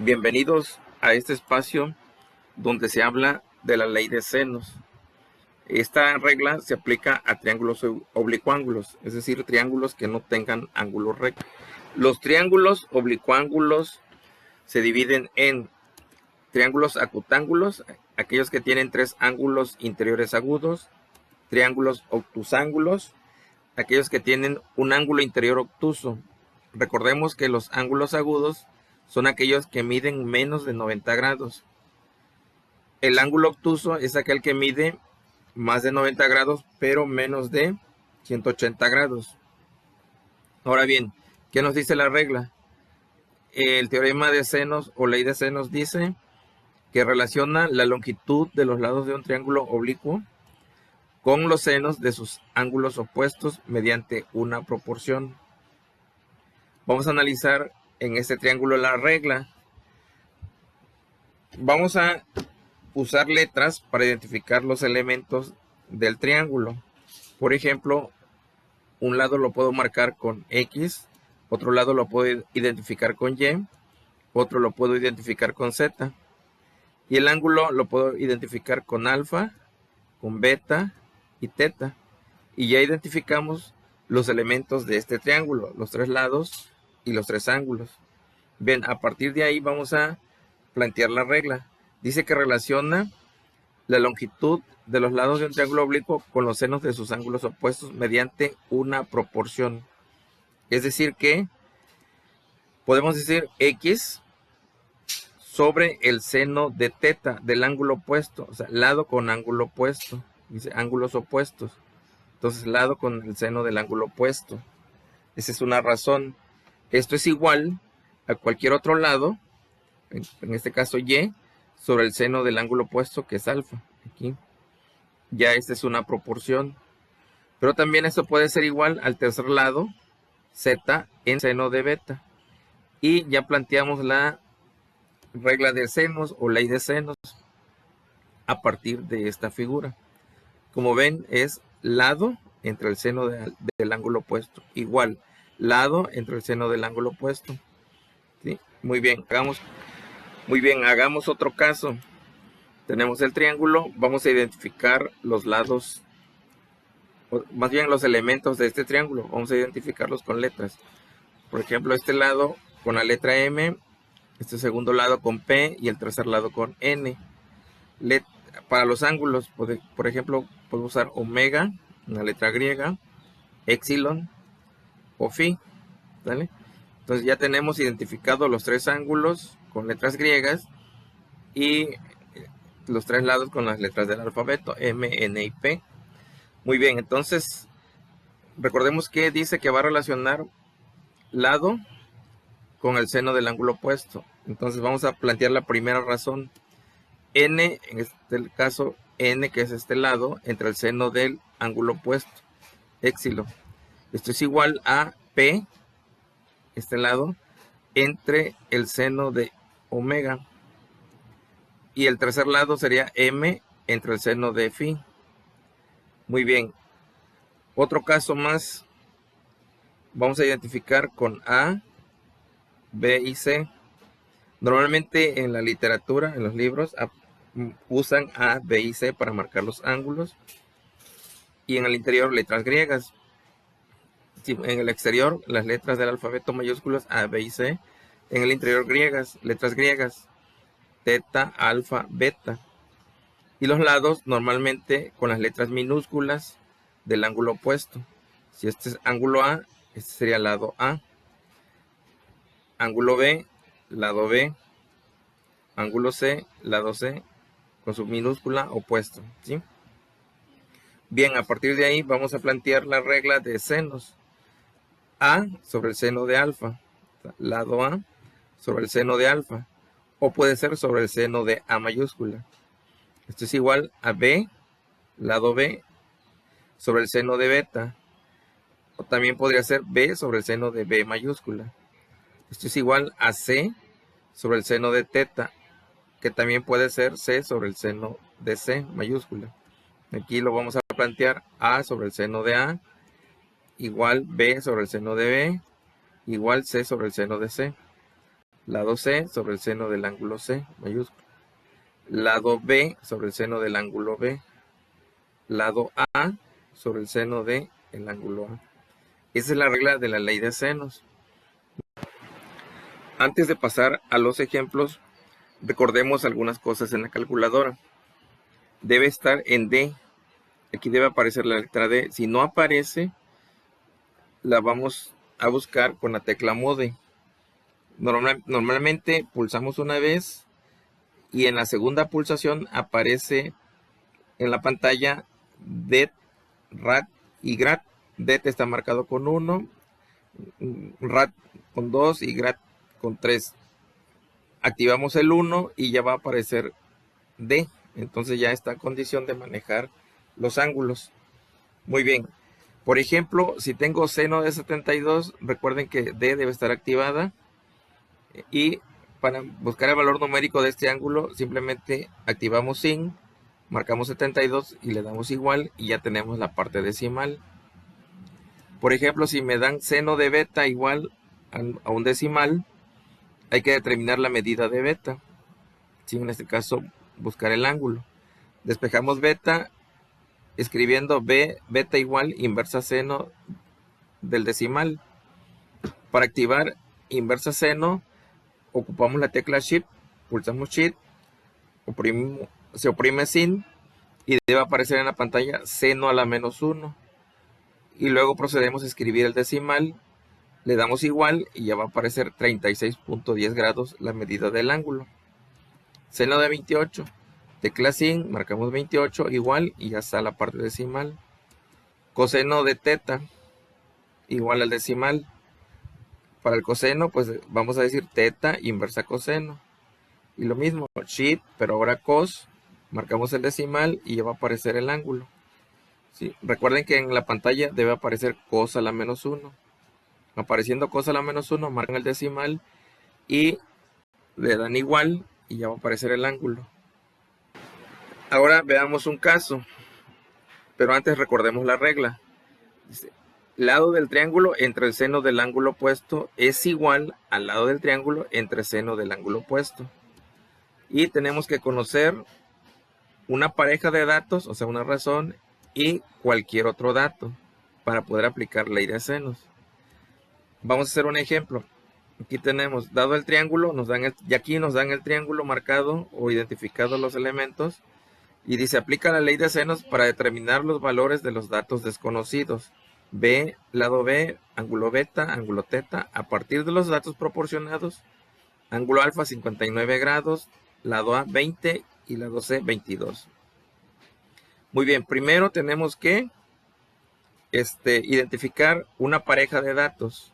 Bienvenidos a este espacio donde se habla de la ley de senos. Esta regla se aplica a triángulos oblicuángulos, es decir, triángulos que no tengan ángulos rectos. Los triángulos oblicuángulos se dividen en triángulos acutángulos, aquellos que tienen tres ángulos interiores agudos, triángulos obtusángulos, aquellos que tienen un ángulo interior obtuso. Recordemos que los ángulos agudos son aquellos que miden menos de 90 grados. El ángulo obtuso es aquel que mide más de 90 grados, pero menos de 180 grados. Ahora bien, ¿qué nos dice la regla? El teorema de senos o ley de senos dice que relaciona la longitud de los lados de un triángulo oblicuo con los senos de sus ángulos opuestos mediante una proporción. Vamos a analizar en este triángulo la regla. Vamos a usar letras para identificar los elementos del triángulo. Por ejemplo, un lado lo puedo marcar con X, otro lado lo puedo identificar con Y, otro lo puedo identificar con Z. Y el ángulo lo puedo identificar con alfa, con beta y teta. Y ya identificamos los elementos de este triángulo, los tres lados y los tres ángulos. Bien, a partir de ahí vamos a plantear la regla. Dice que relaciona la longitud de los lados de un triángulo oblicuo con los senos de sus ángulos opuestos mediante una proporción. Es decir que podemos decir X sobre el seno de teta del ángulo opuesto, o sea, lado con ángulo opuesto, dice ángulos opuestos. Entonces, lado con el seno del ángulo opuesto. Esa es una razón. Esto es igual a cualquier otro lado, en este caso Y, sobre el seno del ángulo opuesto, que es alfa. Aquí. Ya esta es una proporción. Pero también esto puede ser igual al tercer lado, Z, en seno de beta. Y ya planteamos la regla de senos o ley de senos a partir de esta figura. Como ven, es lado entre el seno del ángulo opuesto. Igual, lado entre el seno del ángulo opuesto. ¿Sí? Muy bien, hagamos otro caso. Tenemos el triángulo, vamos a identificar los lados, o más bien los elementos de este triángulo. Vamos a identificarlos con letras. Por ejemplo, este lado con la letra M, este segundo lado con P y el tercer lado con N. Para los ángulos, por ejemplo, puedo usar omega, una letra griega, epsilon o phi. ¿Vale? Entonces ya tenemos identificados los tres ángulos con letras griegas y los tres lados con las letras del alfabeto, M, N y P. Muy bien, entonces recordemos que dice que va a relacionar lado con el seno del ángulo opuesto. Entonces vamos a plantear la primera razón. N, en este caso, N, que es este lado, entre el seno del ángulo opuesto, epsilon. Esto es igual a P, este lado, entre el seno de omega. Y el tercer lado sería M entre el seno de phi. Muy bien. Otro caso más. Vamos a identificar con A, B y C. Normalmente en la literatura, en los libros, usan A, B y C para marcar los ángulos. Y en el interior letras griegas. Sí, en el exterior las letras del alfabeto mayúsculas A, B y C. En el interior griegas, letras griegas. Teta, alfa, beta. Y los lados normalmente con las letras minúsculas del ángulo opuesto. Si este es ángulo A, este sería lado A. Ángulo B, lado B. Ángulo C, lado C, con su minúscula opuesto. ¿Sí? Bien, a partir de ahí vamos a plantear la regla de senos. A sobre el seno de alfa. Lado A sobre el seno de alfa. O puede ser sobre el seno de A mayúscula. Esto es igual a B, lado B, sobre el seno de beta. O también podría ser B sobre el seno de B mayúscula. Esto es igual a C sobre el seno de teta, que también puede ser C sobre el seno de C mayúscula. Aquí lo vamos a plantear A sobre el seno de A, igual B sobre el seno de B, igual C sobre el seno de C. Lado C sobre el seno del ángulo C, mayúsculo. Lado B sobre el seno del ángulo B. Lado A sobre el seno del ángulo A. Esa es la regla de la ley de senos. Antes de pasar a los ejemplos, recordemos algunas cosas en la calculadora. Debe estar en D. Aquí debe aparecer la letra D. Si no aparece, la vamos a buscar con la tecla Mode. Normalmente pulsamos una vez y en la segunda pulsación aparece en la pantalla Det, Rat y Grat. Det está marcado con 1, Rat con 2 y Grat con 3. Activamos el 1 y ya va a aparecer D. Entonces ya está en condición de manejar los ángulos. Muy bien. Por ejemplo, si tengo seno de 72, recuerden que D debe estar activada. Y para buscar el valor numérico de este ángulo, simplemente activamos sin, marcamos 72 y le damos igual y ya tenemos la parte decimal. Por ejemplo, si me dan seno de beta igual a un decimal, hay que determinar la medida de beta. Sí, en este caso, buscar el ángulo. Despejamos beta escribiendo beta igual inversa seno del decimal. Para activar inversa seno, ocupamos la tecla Shift, pulsamos Shift, se oprime sin y debe aparecer en la pantalla seno a la menos 1. Y luego procedemos a escribir el decimal, le damos igual y ya va a aparecer 36.10 grados la medida del ángulo. Seno de 28, tecla sin, marcamos 28 igual y ya está la parte decimal. Coseno de teta igual al decimal. Para el coseno, pues vamos a decir teta inversa coseno. Y lo mismo, shift, pero ahora cos, marcamos el decimal y ya va a aparecer el ángulo. ¿Sí? Recuerden que en la pantalla debe aparecer cos a la menos 1. Apareciendo cos a la menos 1, marcan el decimal y le dan igual y ya va a aparecer el ángulo. Ahora veamos un caso, pero antes recordemos la regla. Dice, lado del triángulo entre el seno del ángulo opuesto es igual al lado del triángulo entre seno del ángulo opuesto. Y tenemos que conocer una pareja de datos, o sea, una razón y cualquier otro dato para poder aplicar ley de senos. Vamos a hacer un ejemplo. Aquí tenemos, dado el triángulo, y aquí nos dan el triángulo marcado o identificado los elementos y dice, aplica la ley de senos para determinar los valores de los datos desconocidos. B, lado B, ángulo beta, ángulo teta, a partir de los datos proporcionados, ángulo alfa 59 grados, lado A 20 y lado C 22. Muy bien, primero tenemos que identificar una pareja de datos.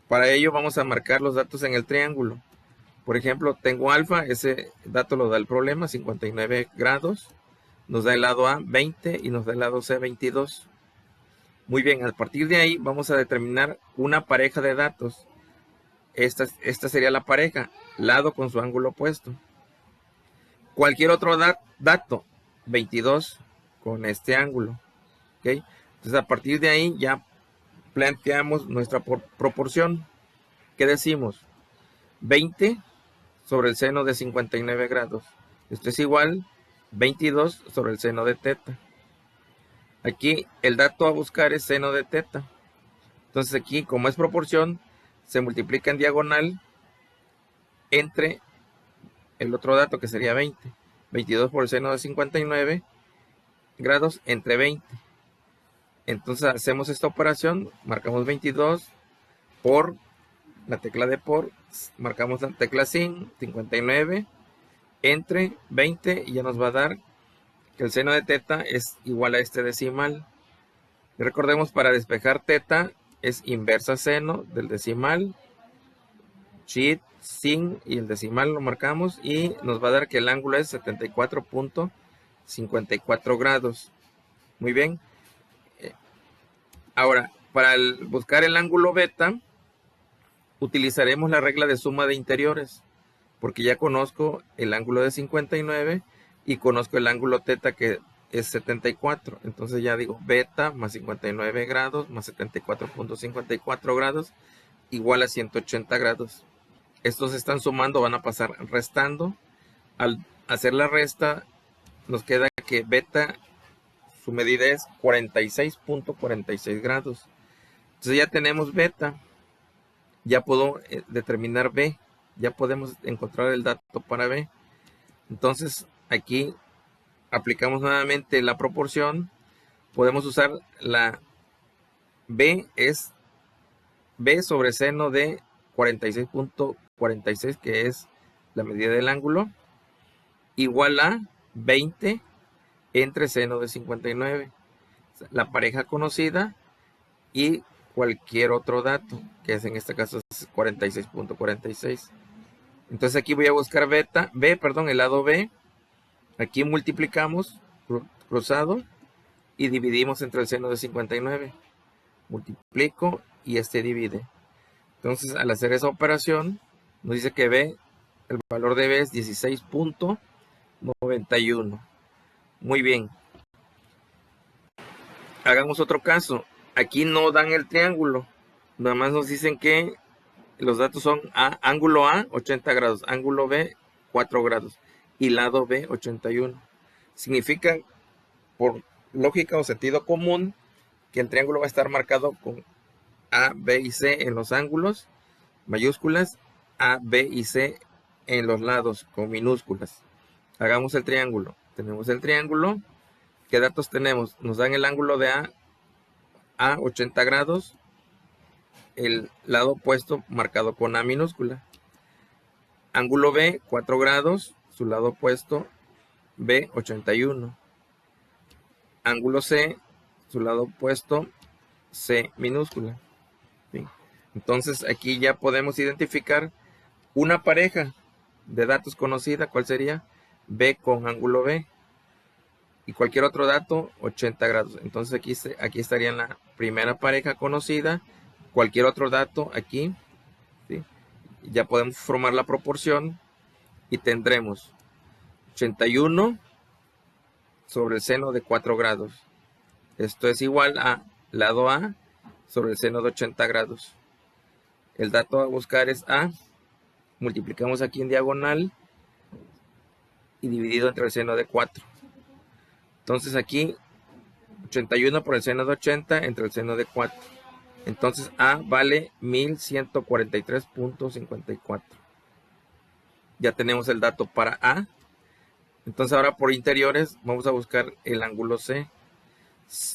Para ello vamos a marcar los datos en el triángulo. Por ejemplo, tengo alfa, ese dato lo da el problema, 59 grados. Nos da el lado A 20 y nos da el lado C 22. Muy bien, a partir de ahí vamos a determinar una pareja de datos. Esta sería la pareja, lado con su ángulo opuesto. Cualquier otro dato, 22 con este ángulo. ¿Okay? Entonces a partir de ahí ya planteamos nuestra proporción. ¿Qué decimos? 20 sobre el seno de 59 grados. Esto es igual 22 sobre el seno de teta. Aquí el dato a buscar es seno de teta. Entonces aquí, como es proporción, se multiplica en diagonal entre el otro dato que sería 20. 22 por el seno de 59 grados entre 20. Entonces hacemos esta operación, marcamos 22 por la tecla de por, marcamos la tecla sin, 59 entre 20 y ya nos va a dar que el seno de teta es igual a este decimal. Y recordemos, para despejar teta es inversa seno del decimal, shift, sin y el decimal lo marcamos y nos va a dar que el ángulo es 74.54 grados. Muy bien. Ahora, para buscar el ángulo beta, utilizaremos la regla de suma de interiores, porque ya conozco el ángulo de 59 y conozco el ángulo teta que es 74. Entonces ya digo beta más 59 grados más 74.54 grados igual a 180 grados. estos están sumando, van a pasar restando. Al hacer la resta, nos queda que beta, su medida es 46.46 grados. Entonces ya tenemos beta. Ya puedo determinar B. Ya podemos encontrar el dato para B. Entonces aquí aplicamos nuevamente la proporción. Podemos usar la B, es B sobre seno de 46.46, que es la medida del ángulo, igual a 20 entre seno de 59, la pareja conocida y cualquier otro dato, que es en este caso es 46.46. Entonces aquí voy a buscar el lado B. Aquí multiplicamos cruzado y dividimos entre el seno de 59. Multiplico y este divide. Entonces al hacer esa operación nos dice que B, el valor de B es 16.91. Muy bien. Hagamos otro caso. Aquí no dan el triángulo. Nada más nos dicen que los datos son ángulo A 80 grados, ángulo B 4 grados y lado B 81. Significa, por lógica o sentido común, que el triángulo va a estar marcado con A, B y C en los ángulos, mayúsculas, A, B y C en los lados con minúsculas. Hagamos el triángulo. Tenemos el triángulo. ¿Qué datos tenemos? Nos dan el ángulo de A 80 grados, el lado opuesto marcado con A minúscula. Ángulo B 4 grados, su lado opuesto B 81. Ángulo C, su lado opuesto C minúscula. ¿Sí? Entonces aquí ya podemos identificar una pareja de datos conocida. ¿Cuál sería? B con ángulo B. Y cualquier otro dato 80 grados. Entonces aquí estaría en la primera pareja conocida. Cualquier otro dato aquí. ¿Sí? Ya podemos formar la proporción y tendremos 81 sobre el seno de 4 grados. Esto es igual a lado A sobre el seno de 80 grados. El dato a buscar es A. Multiplicamos aquí en diagonal y dividido entre el seno de 4. Entonces aquí 81 por el seno de 80 entre el seno de 4. Entonces A vale 1143.54. Ya tenemos el dato para A. Entonces ahora por interiores vamos a buscar el ángulo C.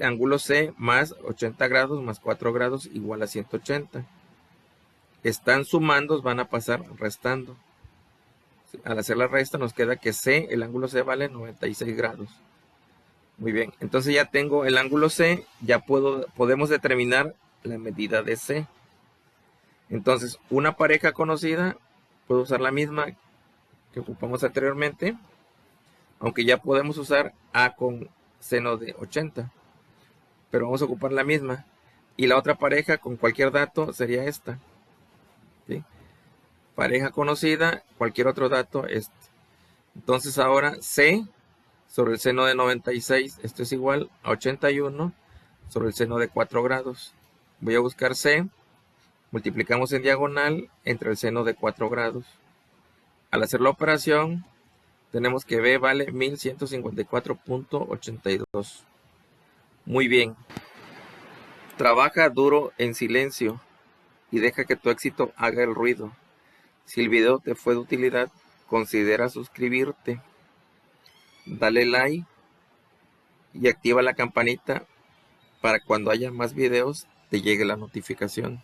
Ángulo C más 80 grados más 4 grados igual a 180. Están sumando, van a pasar restando. Al hacer la resta nos queda que C, el ángulo C vale 96 grados. Muy bien, entonces ya tengo el ángulo C, ya podemos determinar la medida de C. Entonces una pareja conocida, puedo usar la misma que ocupamos anteriormente, aunque ya podemos usar A con seno de 80, pero vamos a ocupar la misma. Y la otra pareja con cualquier dato sería esta. ¿Sí? Pareja conocida, cualquier otro dato, este. Entonces ahora C sobre el seno de 96, esto es igual a 81 sobre el seno de 4 grados. Voy a buscar C, multiplicamos en diagonal entre el seno de 4 grados. Al hacer la operación, tenemos que B vale 1154.82. Muy bien. Trabaja duro en silencio y deja que tu éxito haga el ruido. Si el video te fue de utilidad, considera suscribirte, dale like y activa la campanita para cuando haya más videos te llegue la notificación.